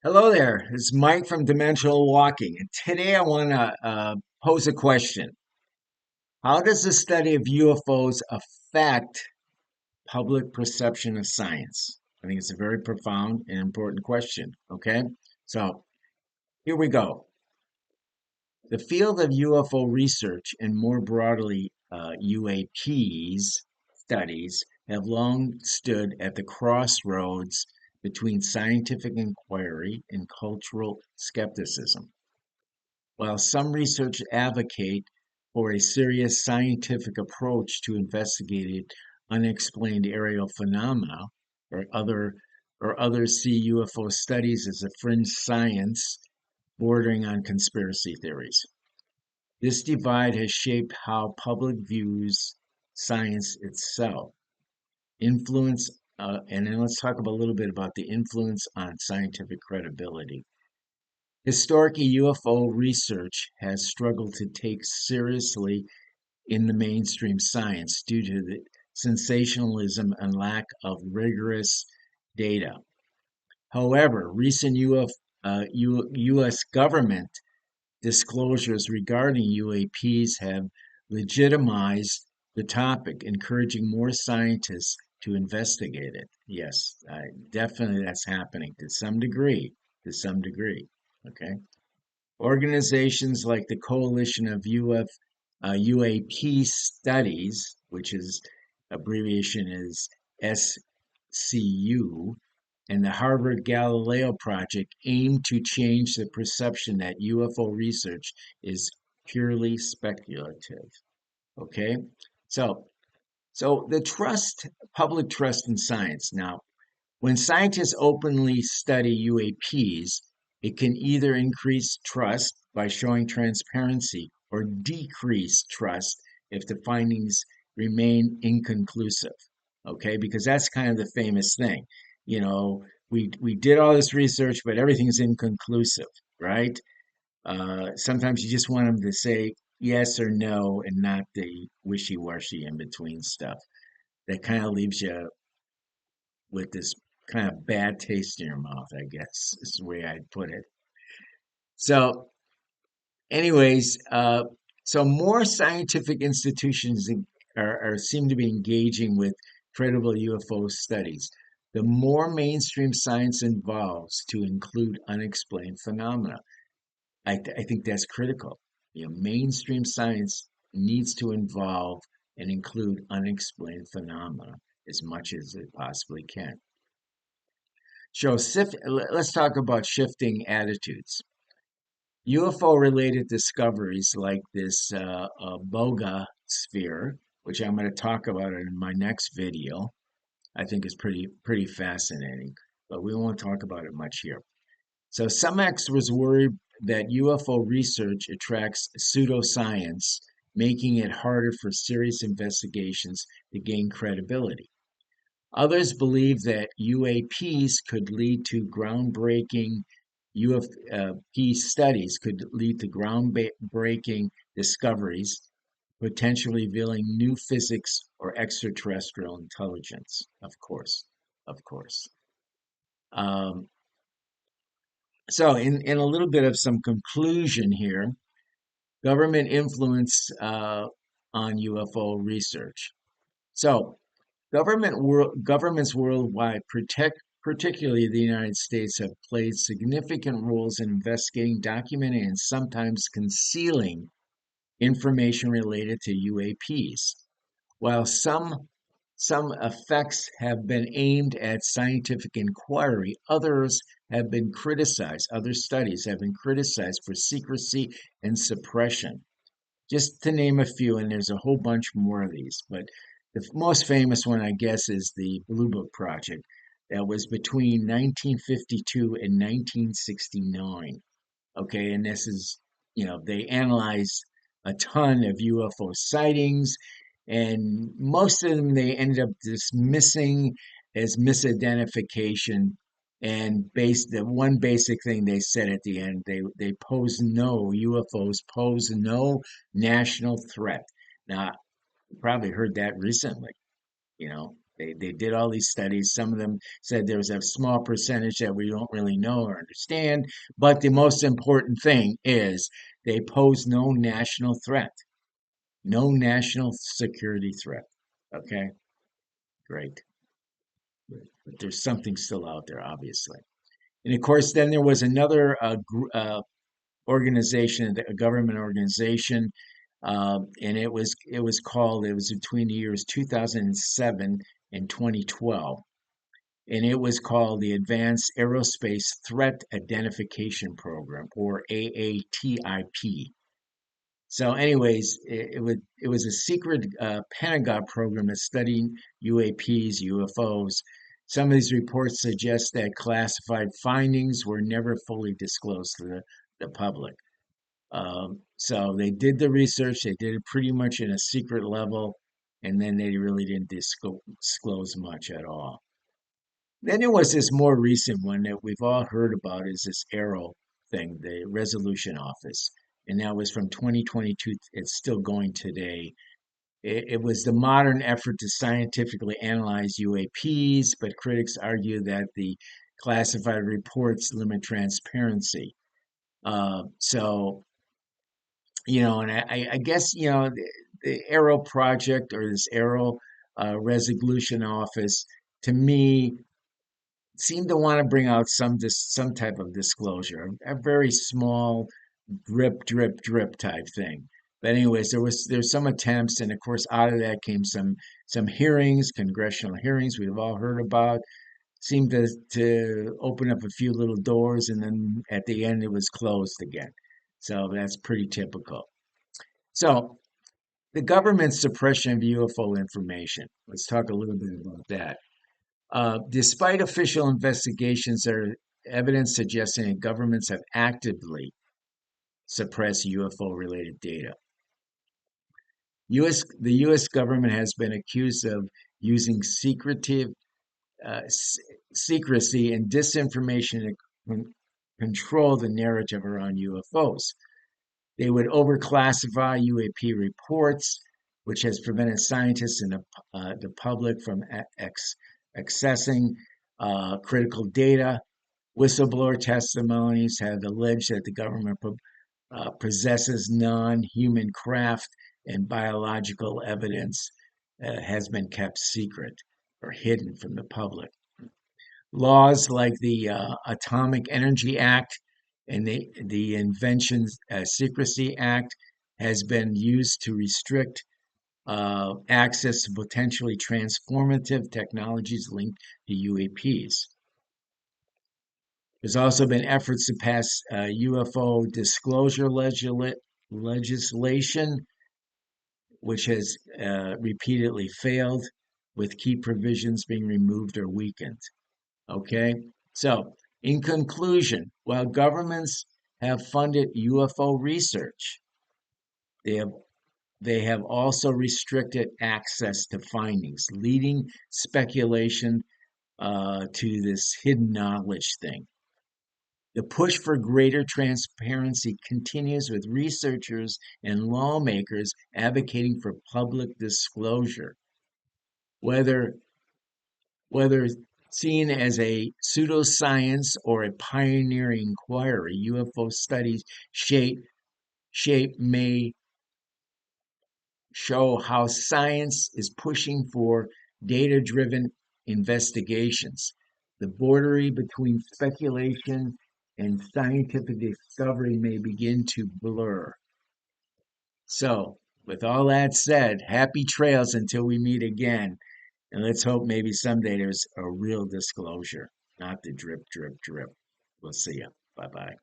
Hello there. It's Mike from Dimensional Walking, and today I want to pose a question. How does the study of UFOs affect public perception of science? I think it's a very profound and important question. Okay, so here we go. The field of UFO research and more broadly UAPs studies have long stood at the crossroads between scientific inquiry and cultural skepticism. While some researchers advocate for a serious scientific approach to investigating unexplained aerial phenomena, or other or others see UFO studies as a fringe science bordering on conspiracy theories. This divide has shaped how public views science itself. Influence, and then let's talk a little bit about the influence on scientific credibility. Historically, UFO research has struggled to take seriously in the mainstream science due to the sensationalism and lack of rigorous data. However, recent U.S. government disclosures regarding UAPs have legitimized the topic, encouraging more scientists to investigate it. Yes, definitely that's happening to some degree. To some degree. Okay. Organizations like the Coalition of UAP Studies, which is abbreviation is SCU, and the Harvard Galileo Project aim to change the perception that UFO research is purely speculative. Okay, so the public trust in science. Now, when scientists openly study UAPs, it can either increase trust by showing transparency or decrease trust if the findings remain inconclusive. Okay, because that's kind of the famous thing. You know, we did all this research, but everything's inconclusive, right? Sometimes you just want them to say yes or no and not the wishy-washy in between stuff. That kind of leaves you with this kind of bad taste in your mouth, I guess is the way I'd put it. So, anyways, so more scientific institutions seem to be engaging with credible UFO studies. The more mainstream science involves to include unexplained phenomena. I think that's critical. You know, mainstream science needs to involve and include unexplained phenomena as much as it possibly can. Let's talk about shifting attitudes. UFO related discoveries like this Boga sphere, which I'm going to talk about in my next video, I think is pretty fascinating, but we won't talk about it much here. So some experts worry that UFO research attracts pseudoscience, making it harder for serious investigations to gain credibility. Others believe that UAPs could lead to groundbreaking UFP studies could lead to groundbreaking discoveries, potentially revealing new physics or extraterrestrial intelligence. Of course. Um, so, in a little bit of some conclusion here, government influence on UFO research. So, governments worldwide, particularly the United States, have played significant roles in investigating, documenting, and sometimes concealing information related to UAPs. While some effects have been aimed at scientific inquiry, others have been criticized. Other studies have been criticized for secrecy and suppression. Just to name a few, and there's a whole bunch more of these, but the most famous one, I guess, is the Blue Book Project that was between 1952 and 1969. Okay, and this is, they analyzed a ton of UFO sightings, and most of them they ended up dismissing as misidentification. And the one basic thing they said at the end, they pose no UFOs pose no national threat. Now, you probably heard that recently, you know. They did all these studies. Some of them said there's a small percentage that we don't really know or understand. But the most important thing is they pose no national threat, no national security threat. Okay, great. But there's something still out there, obviously. And of course, then there was another organization, a government organization, and it was between the years 2007 and 2012, and it was called the Advanced Aerospace Threat Identification Program, or AATIP. So, anyways, it was a secret Pentagon program that studied UAPs, UFOs. Some of these reports suggest that classified findings were never fully disclosed to the public. So they did the research, they did it pretty much in a secret level, and then they really didn't disclose much at all. Then there was this more recent one that we've all heard about is this Arrow thing, the resolution office. And that was from 2022. It's still going today. It was the modern effort to scientifically analyze UAPs, but critics argue that the classified reports limit transparency. So and I guess, the Arrow project or this Arrow resolution office, to me, seemed to want to bring out some type of disclosure, a very small drip, drip, drip type thing. But anyways, there's some attempts, and of course, out of that came some hearings, congressional hearings we've all heard about. Seemed to open up a few little doors, and then at the end, it was closed again. So that's pretty typical. So the government's suppression of UFO information. Let's talk a little bit about that. Despite official investigations, there are evidence suggesting that governments have actively suppressed UFO related data. The U.S. government has been accused of using secrecy and disinformation to control the narrative around UFOs. They would overclassify UAP reports, which has prevented scientists and the public from accessing critical data. Whistleblower testimonies have alleged that the government possesses non-human craft and biological evidence has been kept secret or hidden from the public. Laws like the Atomic Energy Act and the Invention Secrecy Act has been used to restrict access to potentially transformative technologies linked to UAPs. There's also been efforts to pass UFO disclosure legislation, which has repeatedly failed, with key provisions being removed or weakened. Okay, so in conclusion, while governments have funded UFO research, they have they have also restricted access to findings, leading speculation to this hidden knowledge thing. The push for greater transparency continues with researchers and lawmakers advocating for public disclosure, whether whether seen as a pseudoscience or a pioneering inquiry. UFO studies shape may show how science is pushing for data-driven investigations. The border between speculation and scientific discovery may begin to blur. So, with all that said, happy trails until we meet again. And let's hope maybe someday there's a real disclosure, not the drip, drip, drip. We'll see you. Bye bye.